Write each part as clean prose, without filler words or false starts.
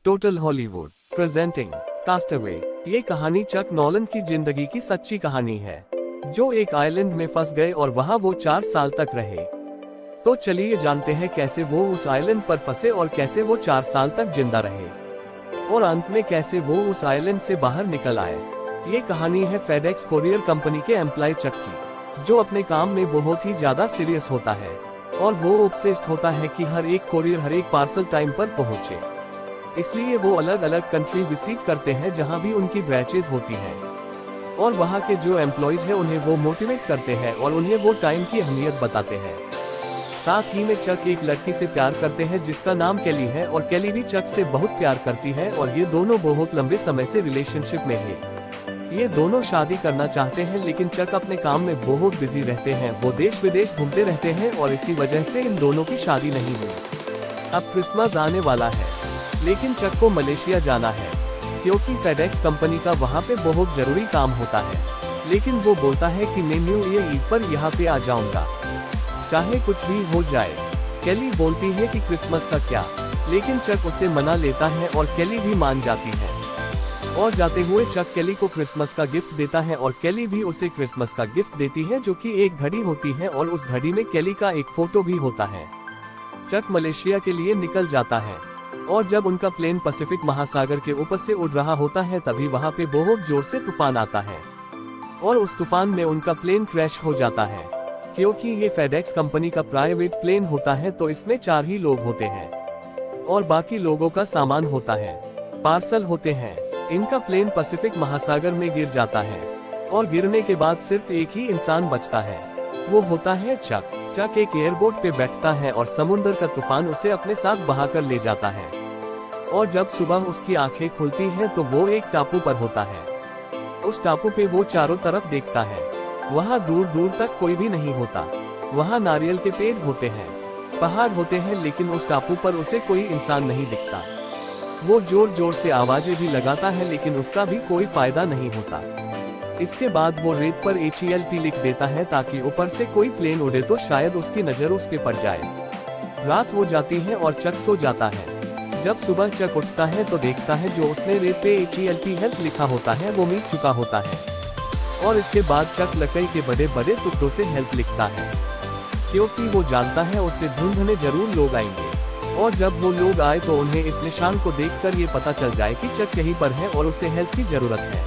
Total Hollywood presenting castaway. ये कहानी चक Nolan की जिंदगी की सच्ची कहानी है, जो एक आइलैंड में फंस गए और वहां वो 4 साल तक रहे। तो चलिए जानते हैं कैसे वो उस आइलैंड पर फंसे और कैसे वो 4 साल तक जिंदा रहे और अंत में कैसे वो उस आइलैंड से बाहर निकल आए। ये कहानी है फेडेक्स कोरियर कंपनी के एम्प्लॉय चक की, जो अपने काम में बहुत ही ज्यादा सीरियस होता है और वो ऑब्सेस्ड होता है कि हर एक कोरियर हर एक पार्सल टाइम पर पहुंचे। इसलिए वो अलग अलग कंट्री विजिट करते हैं जहां भी उनकी ब्रांचेज होती हैं और वहां के जो एम्प्लॉयज हैं उन्हें वो मोटिवेट करते हैं और उन्हें वो टाइम की अहमियत बताते हैं। साथ ही में चक एक लड़की से प्यार करते हैं जिसका नाम केली है और केली भी चक से बहुत प्यार करती है और ये दोनों बहुत लंबे समय से रिलेशनशिप में है। ये दोनों शादी करना चाहते हैं लेकिन चक अपने काम में बहुत बिजी रहते हैं। वो देश विदेश घूमते रहते हैं और इसी वजह से इन दोनों की शादी नहीं हुई। अब क्रिसमस आने वाला है लेकिन चक को मलेशिया जाना है क्योंकि फेडेक्स कंपनी का वहाँ पे बहुत जरूरी काम होता है। लेकिन वो बोलता है कि मैं न्यू ईयर ईव पर यहाँ पे आ जाऊंगा, चाहे कुछ भी हो जाए। केली बोलती है कि क्रिसमस का क्या, लेकिन चक उसे मना लेता है और केली भी मान जाती है। और जाते हुए चक केली को क्रिसमस का गिफ्ट देता है और केली भी उसे क्रिसमस का गिफ्ट देती है, जो कि एक घड़ी होती है और उस घड़ी में केली का एक फोटो भी होता है। चक मलेशिया के लिए निकल जाता है और जब उनका प्लेन पैसिफिक महासागर के ऊपर से उड़ रहा होता है तभी वहाँ पे बहुत जोर से तूफान आता है और उस तूफान में उनका प्लेन क्रैश हो जाता है। क्योंकि ये फेडेक्स कंपनी का प्राइवेट प्लेन होता है तो इसमें 4 ही लोग होते हैं और बाकी लोगों का सामान होता है, पार्सल होते हैं। इनका प्लेन पैसिफिक महासागर में गिर जाता है और गिरने के बाद सिर्फ एक ही इंसान बचता है, वो होता है चक। चक एक एयरबोट पे बैठता है और समुद्र का तूफान उसे अपने साथ बहाकर ले जाता है और जब सुबह उसकी आंखें खुलती हैं तो वो एक टापू पर होता है। उस टापू पे वो चारों तरफ देखता है, वहाँ दूर दूर तक कोई भी नहीं होता। वहाँ नारियल के पेड़ होते हैं, पहाड़ होते हैं, लेकिन उस टापू पर उसे कोई इंसान नहीं दिखता। वो जोर जोर से आवाजें भी लगाता है लेकिन उसका भी कोई फायदा नहीं होता। इसके बाद वो रेत पर HELP लिख देता है ताकि ऊपर से कोई प्लेन उड़े तो शायद उसकी नजर उस पे पड़ जाए। रात हो जाती है और चक सो जाता है। जब सुबह चक उठता है तो देखता है जो उसने रेत पे HELP हेल्प लिखा होता है वो मिट चुका होता है और इसके बाद चक लकड़ी के बड़े बड़े टुकड़ों से हेल्प लिखता है क्योंकि वो जानता है उसे ढूंढने जरूर लोग आएंगे और जब वो लोग आए तो उन्हें इस निशान को देखकर ये पता चल जाए कि चक यहीं पर है और उसे हेल्प की जरूरत है।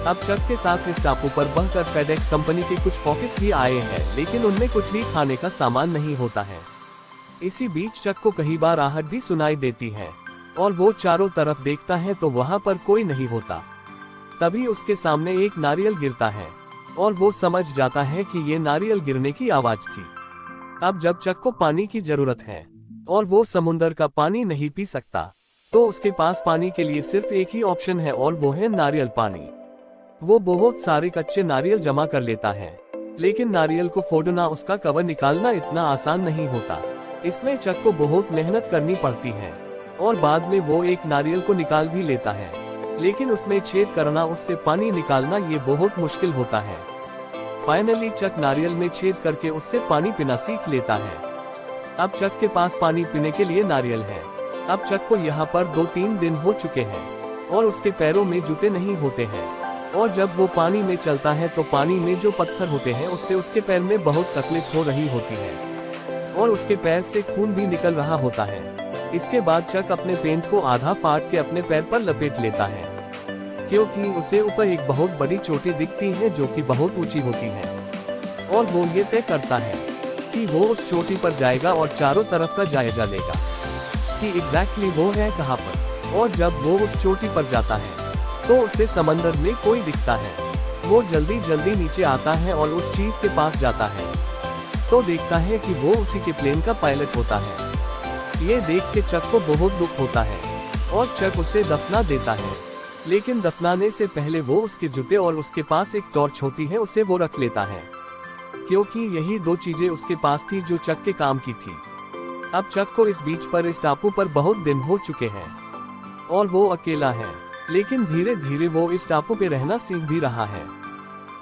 अब चक के साथ इस टापू पर बहकर फेडेक्स कंपनी के कुछ पॉकेट्स भी आए हैं लेकिन उनमें कुछ भी खाने का सामान नहीं होता है। इसी बीच चक को कई बार आहट भी सुनाई देती है और वो चारों तरफ देखता है तो वहाँ पर कोई नहीं होता। तभी उसके सामने एक नारियल गिरता है और वो समझ जाता है कि ये नारियल गिरने की आवाज थी। अब जब चक को पानी की जरूरत है और वो समुद्र का पानी नहीं पी सकता तो उसके पास पानी के लिए सिर्फ एक ही ऑप्शन है और वो है नारियल पानी। वो बहुत सारे कच्चे नारियल जमा कर लेता है लेकिन नारियल को फोड़ना, उसका कवर निकालना इतना आसान नहीं होता। इसमें चक को बहुत मेहनत करनी पड़ती है और बाद में वो एक नारियल को निकाल भी लेता है लेकिन उसमें छेद करना, उससे पानी निकालना ये बहुत मुश्किल होता है। फाइनली चक नारियल में छेद करके उससे पानी पीना सीख लेता है। अब चक के पास पानी पीने के लिए नारियल है। अब चक को यहाँ पर 2-3 दिन हो चुके हैं और उसके पैरों में जूते नहीं होते हैं और जब वो पानी में चलता है तो पानी में जो पत्थर होते हैं उससे उसके पैर में बहुत तकलीफ हो रही होती है और उसके पैर से खून भी निकल रहा होता है। इसके बाद चक अपने पेंट को आधा फाड़ के अपने पैर पर लपेट लेता है क्योंकि उसे ऊपर एक बहुत बड़ी चोटी दिखती है जो कि बहुत ऊंची होती है और वो ये तय करता है कि वो उस चोटी पर जाएगा और चारों तरफ का जायजा लेगा कि एग्जैक्टली वो है कहाँ पर। और जब वो उस चोटी पर जाता है तो उसे समंदर में कोई दिखता है। वो जल्दी जल्दी नीचे आता है और उस चीज के पास जाता है तो देखता है कि वो उसी के प्लेन का पायलट होता है। ये देख के चक को बहुत दुख होता है और चक उसे दफना देता है लेकिन दफनाने से पहले वो उसके जूते और उसके पास एक टॉर्च होती है उसे वो रख लेता है क्योंकि यही 2 चीजें उसके पास थी जो चक के काम की थी। अब चक को इस बीच पर इस टापू पर बहुत दिन हो चुके हैं और वो अकेला है लेकिन धीरे धीरे वो इस टापू पे रहना सीख भी रहा है।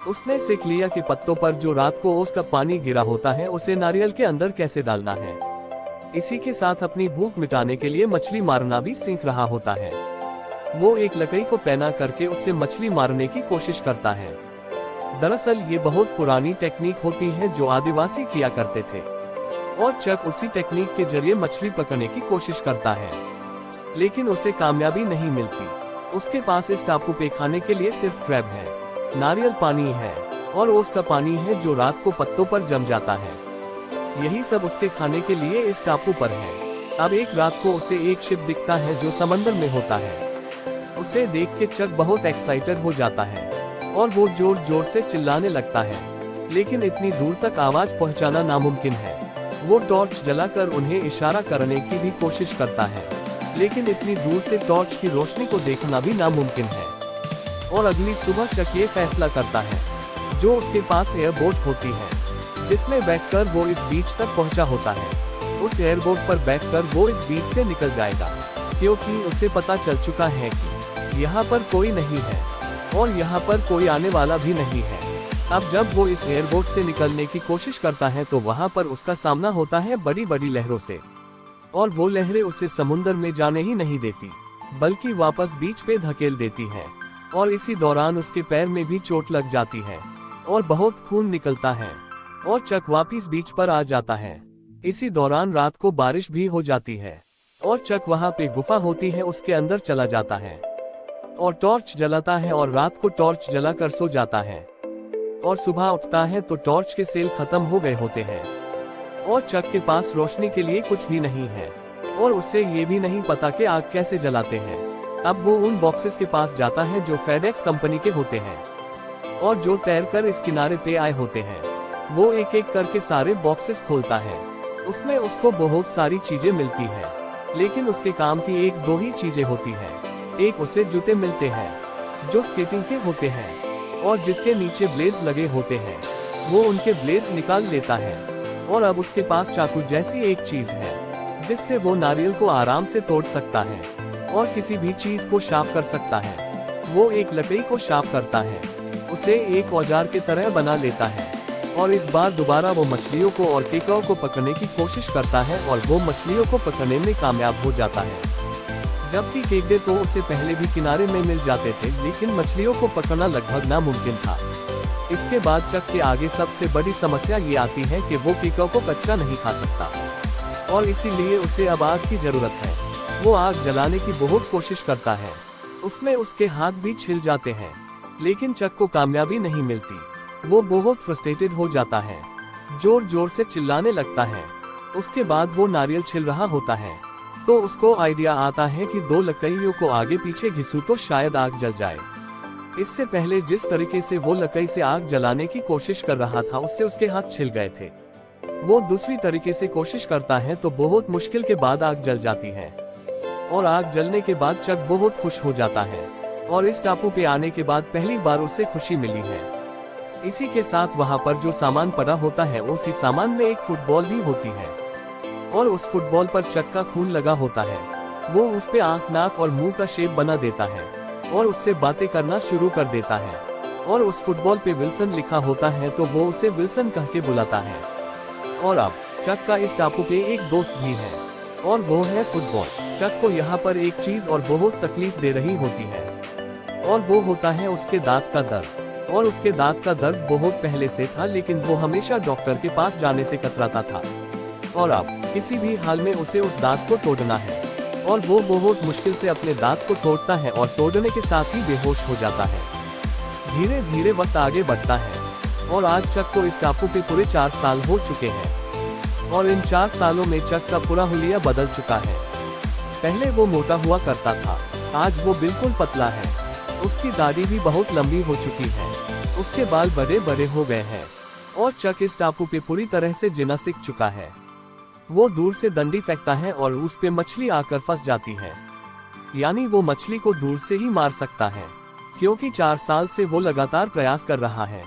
उसने सीख लिया कि पत्तों पर जो रात को ओस का पानी गिरा होता है उसे नारियल के अंदर कैसे डालना है इसी के साथ अपनी भूख मिटाने के लिए मछली मारना भी सीख रहा होता है। वो एक लकड़ी को पैना करके उससे मछली मारने की कोशिश करता है। दरअसल ये बहुत पुरानी टेक्निक होती है जो आदिवासी किया करते थे, और चक उसी टेक्निक के जरिए मछली पकड़ने की कोशिश करता है, लेकिन उसे कामयाबी नहीं मिलती। उसके पास इस टापू पे खाने के लिए सिर्फ क्रैब है, नारियल पानी है और ओस का पानी है जो रात को पत्तों पर जम जाता है। यही सब उसके खाने के लिए इस टापू पर है। अब एक रात को उसे एक शिप दिखता है जो समंदर में होता है। उसे देख के चक बहुत एक्साइटेड हो जाता है और वो जोर जोर से चिल्लाने लगता है, लेकिन इतनी दूर तक आवाज पहुंचाना नामुमकिन है। वो टॉर्च जलाकर उन्हें इशारा करने की भी कोशिश करता है, लेकिन इतनी दूर से टॉर्च की रोशनी को देखना भी नामुमकिन है। और अगली सुबह चक ये फैसला करता है, जो उसके पास एयरबोट होती है जिसमें बैठकर वो इस बीच तक पहुंचा होता है, उस एयरबोट पर बैठकर वो इस बीच से निकल जाएगा, क्योंकि उसे पता चल चुका है कि यहाँ पर कोई नहीं है और यहाँ पर कोई आने वाला भी नहीं है। अब जब वो इस एयरबोट से निकलने की कोशिश करता है तो वहाँ पर उसका सामना होता है बड़ी बड़ी लहरों से, और वो लहरें उसे समुद्र में जाने ही नहीं देती, बल्कि वापस बीच पे धकेल देती है। और इसी दौरान उसके पैर में भी चोट लग जाती है और बहुत खून निकलता है, और चक वापिस बीच पर आ जाता है। इसी दौरान रात को बारिश भी हो जाती है और चक वहाँ पे गुफा होती है उसके अंदर चला जाता है और टॉर्च जलाता है और रात को टॉर्च जलाकर सो जाता है। और सुबह उठता है तो टॉर्च के सेल खत्म हो गए होते हैं और चक के पास रोशनी के लिए कुछ भी नहीं है, और उसे ये भी नहीं पता कि आग कैसे जलाते हैं। अब वो उन बॉक्सेस के पास जाता है जो फेडेक्स कंपनी के होते हैं और जो तैरकर इस किनारे पे आए होते हैं। वो एक एक करके सारे बॉक्सेस खोलता है। उसमें उसको बहुत सारी चीजें मिलती है, लेकिन उसके काम की एक दो ही चीजें होती है। एक उसे जूते मिलते हैं जो स्केटिंग के होते हैं और जिसके नीचे ब्लेड्स लगे होते हैं। वो उनके ब्लेड्स निकाल लेता है, और अब उसके पास चाकू जैसी एक चीज है जिससे वो नारियल को आराम से तोड़ सकता है और किसी भी चीज को शार्प कर सकता है। वो एक लकड़ी को शार्प करता है, उसे एक औजार की तरह बना लेता है, और इस बार दोबारा वो मछलियों को और केकड़ों को पकड़ने की कोशिश करता है और वो मछलियों को पकड़ने में कामयाब हो जाता है। जबकि केकड़े तो उसे पहले भी किनारे में मिल जाते थे, लेकिन मछलियों को पकड़ना लगभग नामुमकिन था। इसके बाद चक के आगे सबसे बड़ी समस्या ये आती है कि वो केकड़ों को कच्चा नहीं खा सकता, और इसीलिए उसे अब आग की जरूरत है। वो आग जलाने की बहुत कोशिश करता है, उसमें उसके हाथ भी छिल जाते हैं, लेकिन चक को कामयाबी नहीं मिलती। वो बहुत फ्रस्ट्रेटेड हो जाता है, जोर जोर से चिल्लाने लगता है। उसके बाद वो नारियल छिल रहा होता है तो उसको आइडिया आता है कि दो लकड़ियों को आगे पीछे घिसूं तो शायद आग जल जाए। इससे पहले जिस तरीके से वो लकड़ी से आग जलाने की कोशिश कर रहा था उससे उसके हाथ छिल गए थे। वो दूसरी तरीके से कोशिश करता है तो बहुत मुश्किल के बाद आग जल जाती है, और आग जलने के बाद चक बहुत खुश हो जाता है, और इस टापू पे आने के बाद पहली बार उसे खुशी मिली है। इसी के साथ वहाँ पर जो सामान पड़ा होता है उसी सामान में एक फुटबॉल भी होती है, और उस फुटबॉल पर चक का खून लगा होता है। वो उस पे आंख, नाक और मुंह का शेप बना देता है और उससे बातें करना शुरू कर देता है, और उस फुटबॉल पे विल्सन लिखा होता है तो वो उसे विल्सन कह के बुलाता है। और अब चक का इस टापू पे एक दोस्त भी है, और वो है फुटबॉल। चक को यहाँ पर एक चीज और बहुत तकलीफ दे रही होती है, और वो होता है उसके दांत का दर्द। और उसके दांत का दर्द बहुत पहले से था, लेकिन वो हमेशा डॉक्टर के पास जाने से कतराता था, और अब किसी भी हाल में उसे उस दांत को तोड़ना है। और वो बहुत मुश्किल से अपने दांत को तोड़ता है और तोड़ने के साथ ही बेहोश हो जाता है। धीरे धीरे वक्त आगे बढ़ता है, और आज चक को इस टापू पे पूरे 4 साल हो चुके हैं, और इन 4 सालों में चक का पूरा हुलिया बदल चुका है। पहले वो मोटा हुआ करता था, आज वो बिल्कुल पतला है। उसकी दाढ़ी भी बहुत लंबी हो चुकी है, उसके बाल बड़े बड़े हो गए हैं, और चक इस टापू पे पूरी तरह से जीना सीख चुका है। वो दूर से डंडी फेंकता है और उस पे मछली आकर फंस जाती है, यानी वो मछली को दूर से ही मार सकता है, क्योंकि 4 साल से वो लगातार प्रयास कर रहा है।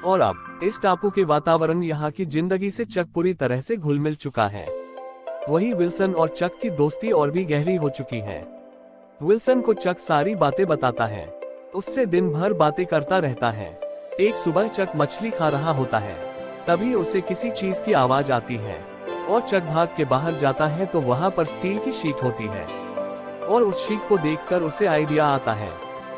और अब इस टापू के वातावरण, यहाँ की जिंदगी से चक पूरी तरह से घुल मिल चुका है। वही विल्सन और चक की दोस्ती और भी गहरी हो चुकी है। विल्सन को चक सारी बातें बताता है, उससे दिन भर बातें करता रहता है। एक सुबह चक मछली खा रहा होता है, तभी उसे किसी चीज की आवाज आती है, और चक भाग के बाहर जाता है तो वहाँ पर स्टील की शीट होती है और उस शीट को देखकर उसे आइडिया आता है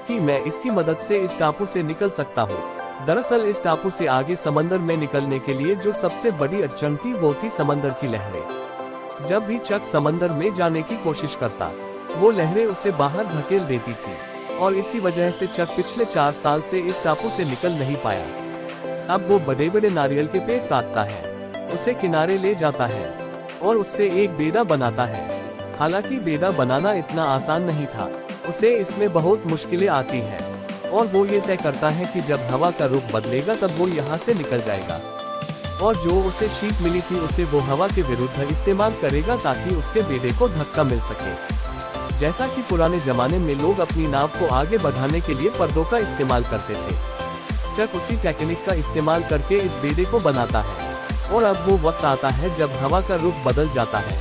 कि मैं इसकी मदद से इस टापू से निकल सकता हूँ। दरअसल इस टापू से आगे समंदर में निकलने के लिए जो सबसे बड़ी अड़चन थी वो थी समंदर की लहरें। जब भी चक समंदर में जाने की कोशिश करता, वो लहरें उसे बाहर धकेल देती थी और इसी वजह से चक पिछले 4 साल से इस टापू से निकल नहीं पाया। अब वो बड़े बड़े नारियल के पेड़ काटता है, उसे किनारे ले जाता है और उससे एक बेड़ा बनाता है। हालांकि बेड़ा बनाना इतना आसान नहीं था, उसे इसमें बहुत मुश्किलें आती हैं और वो ये तय करता है कि जब हवा का रुख बदलेगा तब वो यहाँ से निकल जाएगा और जो उसे शीट मिली थी उसे वो हवा के विरुद्ध इस्तेमाल करेगा ताकि उसके बेड़े को धक्का मिल सके। जैसा कि पुराने जमाने में लोग अपनी नाव को आगे बढ़ाने के लिए पर्दों का इस्तेमाल करते थे, चक उसी टेक्निक का इस्तेमाल करके इस बेड़े को बनाता है और अब वो वक्त आता है जब हवा का रुख बदल जाता है।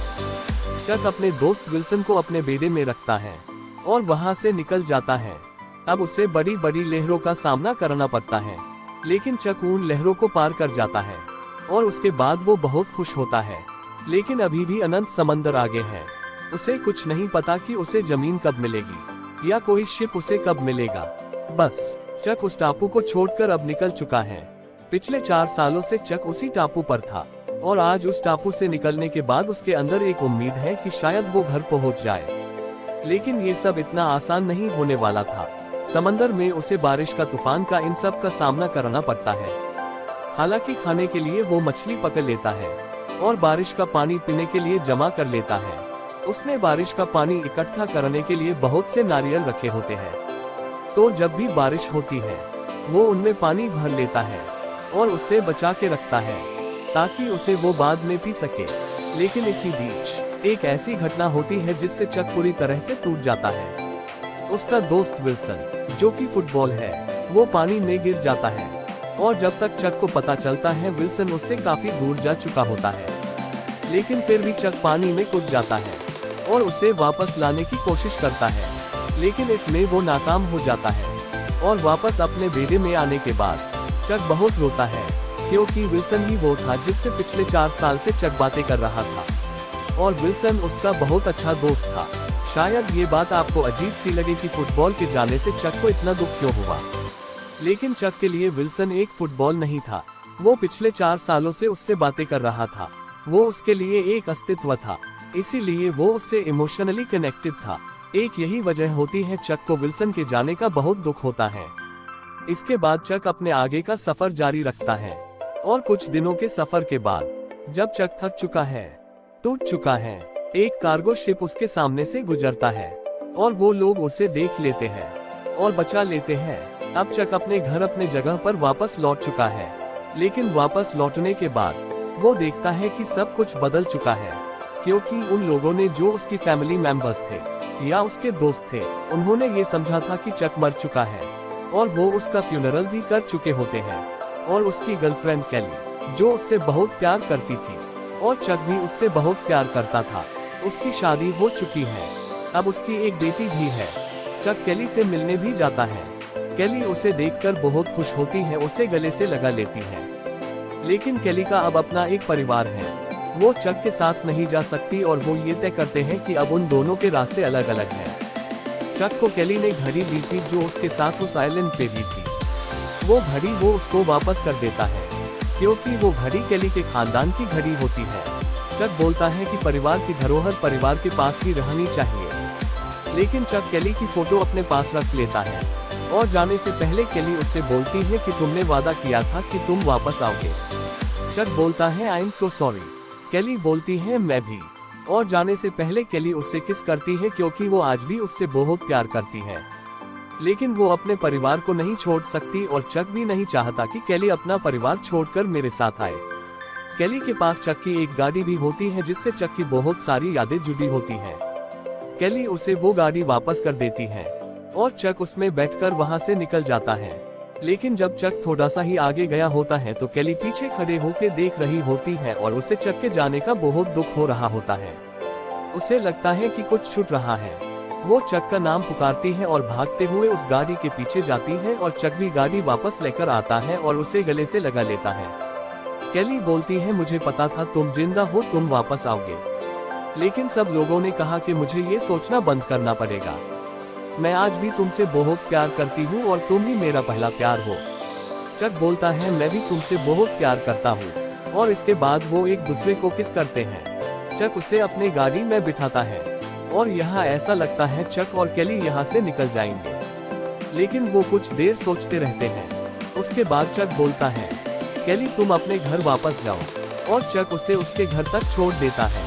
चक अपने दोस्त विल्सन को अपने बेड़े में रखता है और वहां से निकल जाता है। अब उसे बड़ी बड़ी लहरों का सामना करना पड़ता है, लेकिन चक उन लहरों को पार कर जाता है और उसके बाद वो बहुत खुश होता है। लेकिन अभी भी अनंत समंदर आगे है। उसे कुछ नहीं पता कि उसे जमीन कब मिलेगी या कोई शिप उसे कब मिलेगा। बस चक उस टापू को छोड़कर अब निकल चुका है। पिछले 4 सालों से चक उसी टापू पर था और आज उस टापू से निकलने के बाद उसके अंदर एक उम्मीद है कि शायद वो घर पहुंच जाए। लेकिन ये सब इतना आसान नहीं होने वाला था। समंदर में उसे बारिश का तूफान का इन सब का सामना करना पड़ता है। हालांकि खाने के लिए वो मछली पकड़ लेता है और बारिश का पानी पीने के लिए जमा कर लेता है। उसने बारिश का पानी इकट्ठा करने के लिए बहुत से नारियल रखे होते हैं, तो जब भी बारिश होती है वो उनमें पानी भर लेता है और उसे बचा के रखता है ताकि उसे वो बाद में पी सके। लेकिन इसी बीच एक ऐसी घटना होती है जिससे चक पूरी तरह से टूट जाता है। उसका दोस्त विल्सन, जो कि फुटबॉल है, वो पानी में गिर जाता है और जब तक चक को पता चलता है विल्सन उससे काफी दूर जा चुका होता है। लेकिन फिर भी चक पानी में कूद जाता है और उसे वापस लाने की कोशिश करता है, लेकिन इसमें वो नाकाम हो जाता है और वापस अपने बेड़े में आने के बाद चक बहुत रोता है क्योंकि विल्सन ही वो था जिससे पिछले 4 साल से चक बातें कर रहा था और विल्सन उसका बहुत अच्छा दोस्त था। शायद ये बात आपको अजीब सी लगे कि फुटबॉल के जाने से चक को इतना दुख क्यों हुआ, लेकिन चक के लिए विल्सन एक फुटबॉल नहीं था। वो पिछले 4 सालों से उससे बातें कर रहा था। वो उसके लिए एक अस्तित्व था, इसीलिए वो उससे इमोशनली कनेक्टेड था। एक यही वजह होती है चक को विल्सन के जाने का बहुत दुख होता है। इसके बाद चक अपने आगे का सफर जारी रखता है और कुछ दिनों के सफर के बाद जब चक थक चुका है, टूट चुका है, एक कार्गो शिप उसके सामने से गुजरता है और वो लोग उसे देख लेते हैं और बचा लेते हैं। अब चक अपने घर अपने जगह पर वापस लौट चुका है, लेकिन वापस लौटने के बाद वो देखता है कि सब कुछ बदल चुका है क्योंकि उन लोगों ने जो उसकी फैमिली मेंबर्स थे या उसके दोस्त थे, उन्होंने ये समझा था कि चक मर चुका है और वो उसका फ्यूनरल भी कर चुके होते हैं। और उसकी गर्लफ्रेंड कैली, जो उससे बहुत प्यार करती थी और चक भी उससे बहुत प्यार करता था, उसकी शादी हो चुकी है। अब उसकी एक बेटी भी है। चक कैली से मिलने भी जाता है। कैली उसे देखकर बहुत खुश होती है, उसे गले से लगा लेती है। लेकिन कैली का अब अपना एक परिवार है, वो चक के साथ नहीं जा सकती और वो ये तय करते हैं कि अब उन दोनों के रास्ते अलग अलग हैं। चक को कैली ने घड़ी दी थी जो उसके साथ उस आइलैंड पे भी थी। वो घड़ी वो उसको वापस कर देता है क्योंकि वो घड़ी कैली के खानदान की घड़ी होती है। चक बोलता है कि परिवार की धरोहर परिवार के पास ही रहनी चाहिए, लेकिन चक कैली की फोटो अपने पास रख लेता है और जाने से पहले कैली उससे बोलती है कि तुमने वादा किया था कि तुम वापस आओगे। चक बोलता है आई एम सो सॉरी। कैली बोलती है मैं भी, और जाने से पहले कैली उससे किस करती है क्योंकि वो आज भी उससे बहुत प्यार करती है। लेकिन वो अपने परिवार को नहीं छोड़ सकती और चक भी नहीं चाहता कि कैली अपना परिवार छोड़कर मेरे साथ आए। कैली के पास चक की एक गाड़ी भी होती है जिससे चक की बहुत सारी यादें जुड़ी होती हैं। कैली उसे वो गाड़ी वापस कर देती है और चक उसमें बैठकर वहां से निकल जाता है। लेकिन जब चक थोड़ा सा ही आगे गया होता है तो कैली पीछे खड़े होकर देख रही होती है और उसे चक के जाने का बहुत दुख हो रहा होता है। उसे लगता है कि कुछ छूट रहा है। वो चक का नाम पुकारती है और भागते हुए उस गाड़ी के पीछे जाती है और चक भी गाड़ी वापस लेकर आता है और उसे गले से लगा लेता है। केली बोलती है, मुझे पता था तुम जिंदा हो, तुम वापस आओगे, लेकिन सब लोगों ने कहा कि मुझे ये सोचना बंद करना पड़ेगा। मैं आज भी तुमसे बहुत प्यार करती हूँ और तुम ही मेरा पहला प्यार हो। चक बोलता है, मैं भी तुमसे बहुत प्यार करता हूँ। और इसके बाद वो एक दूसरे को किस करते हैं। चक उसे अपने गाड़ी में बिठाता है और यहाँ ऐसा लगता है चक और केली यहाँ से निकल जाएंगे, लेकिन वो कुछ देर सोचते रहते हैं। उसके बाद चक बोलता है, केली तुम अपने घर वापस जाओ, और चक उसे उसके घर तक छोड़ देता है।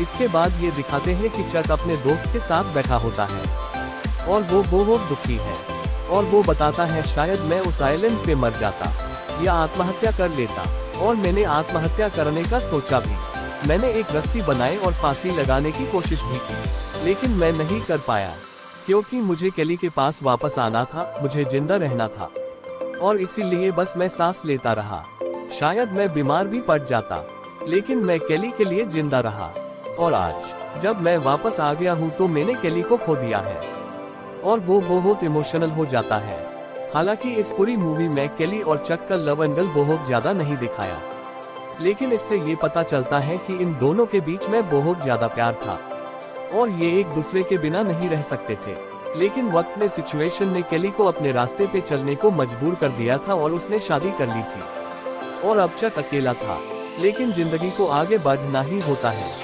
इसके बाद ये दिखाते हैं कि चक अपने दोस्त के साथ बैठा होता है और वो बहुत दुखी है, और वो बताता है, शायद मैं उस आइलैंड पे मर जाता या आत्महत्या कर लेता, और मैंने आत्महत्या करने का सोचा भी। मैंने एक रस्सी बनाई और फांसी लगाने की कोशिश भी की, लेकिन मैं नहीं कर पाया, क्योंकि मुझे केली के पास वापस आना था, मुझे जिंदा रहना था, और इसीलिए बस मैं सांस लेता रहा। शायद मैं बीमार भी पड़ जाता, लेकिन मैं केली के लिए जिंदा रहा, और आज जब मैं वापस आ गया हूँ तो मैंने केली को खो दिया है। और वो बहुत इमोशनल हो जाता है। हालांकि इस पूरी मूवी में केली और चक का लव एंगल बहुत ज्यादा नहीं दिखाया, लेकिन इससे ये पता चलता है कि इन दोनों के बीच में बहुत ज्यादा प्यार था और ये एक दूसरे के बिना नहीं रह सकते थे। लेकिन वक्त में सिचुएशन ने केली को अपने रास्ते पे चलने को मजबूर कर दिया था और उसने शादी कर ली थी और अब चक अकेला था, लेकिन जिंदगी को आगे बढ़ना ही होता है।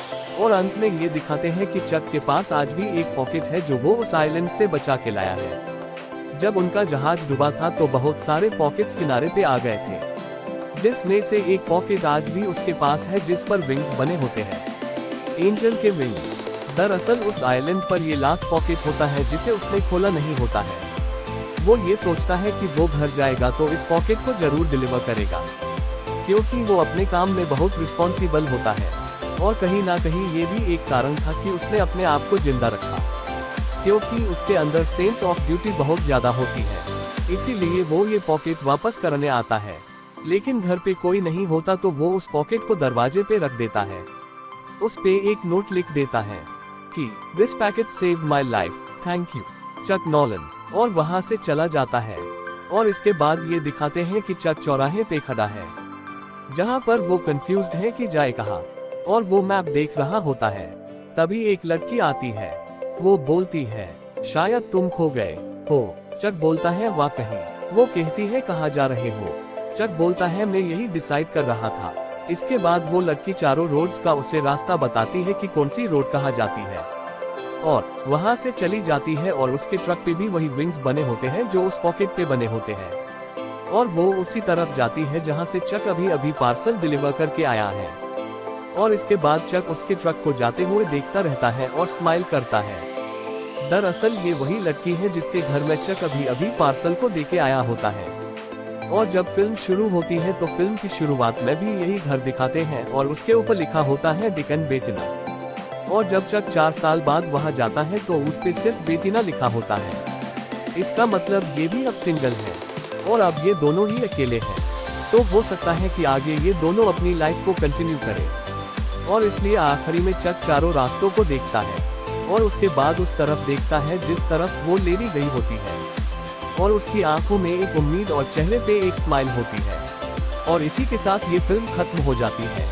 और अंत में ये दिखाते हैं कि चक के पास आज भी एक पॉकेट है जो वो उस आइलैंड से बचा के लाया है। जब उनका जहाज डूबा था तो बहुत सारे पॉकेट्स किनारे पे आ गए थे, जिसमें से एक पॉकेट आज भी उसके पास है जिस पर विंग्स बने होते हैं, एंजल के विंग्स। दरअसल उस आइलैंड पर ये लास्ट पॉकेट होता है जिसे उसने खोला नहीं होता है। वो ये सोचता है कि वो घर जाएगा तो इस पॉकेट को जरूर डिलीवर करेगा, क्योंकि वो अपने काम में बहुत रिस्पॉन्सिबल होता है। और कहीं ना कहीं ये भी एक कारण था कि उसने अपने आप को जिंदा रखा, क्योंकि उसके अंदर सेंस ऑफ ड्यूटी बहुत ज्यादा होती है, इसीलिए वो ये पॉकेट वापस करने आता है। लेकिन घर पे कोई नहीं होता तो वो उस पॉकेट को दरवाजे पे रख देता है। उस पे एक नोट लिख देता है कि this packet save my life, thank you Chuck Nolan, और वहाँ से चला जाता है। और इसके बाद ये दिखाते हैं कि चक चौराहे पे खड़ा है, जहाँ पर वो कंफ्यूज्ड है कि जाए कहाँ, और वो मैप देख रहा होता है। तभी एक लड़की आती है, वो बोलती है, शायद तुम खो गए हो। चक बोलता है, वाह कहीं। वो कहती है, कहाँ जा रहे हो। चक बोलता है, मैं यही डिसाइड कर रहा था। इसके बाद वो लड़की चारों रोड्स का उसे रास्ता बताती है कि कौन सी रोड कहाँ जाती है, और वहाँ से चली जाती है। और उसके ट्रक पे भी वही विंग्स बने होते हैं जो उस पॉकेट पे बने होते हैं, और वो उसी तरफ जाती है जहाँ से चक अभी पार्सल डिलीवर करके आया है। और इसके बाद चक उसके ट्रक को जाते हुए देखता रहता है और स्माइल करता है। दरअसल ये वही लड़की है जिसके घर में चक अभी पार्सल को देके आया होता है। और जब फिल्म शुरू होती है तो फिल्म की शुरुआत में भी यही घर दिखाते हैं और उसके ऊपर लिखा होता है डिकन बेटिना। और जब चक 4 साल बाद वहां जाता है तो उस पे सिर्फ बेटिना लिखा होता है। इसका मतलब ये भी अब सिंगल है और अब ये दोनों ही अकेले हैं। तो हो सकता है कि आगे ये दोनों अपनी लाइफ को कंटिन्यू करें, और इसलिए आखिरी में चक चारों रास्तों को देखता है और उसके बाद उस तरफ देखता है जिस तरफ वो लेडी गई होती है, और उसकी आंखों में एक उम्मीद और चेहरे पे एक स्माइल होती है। और इसी के साथ ये फिल्म खत्म हो जाती है।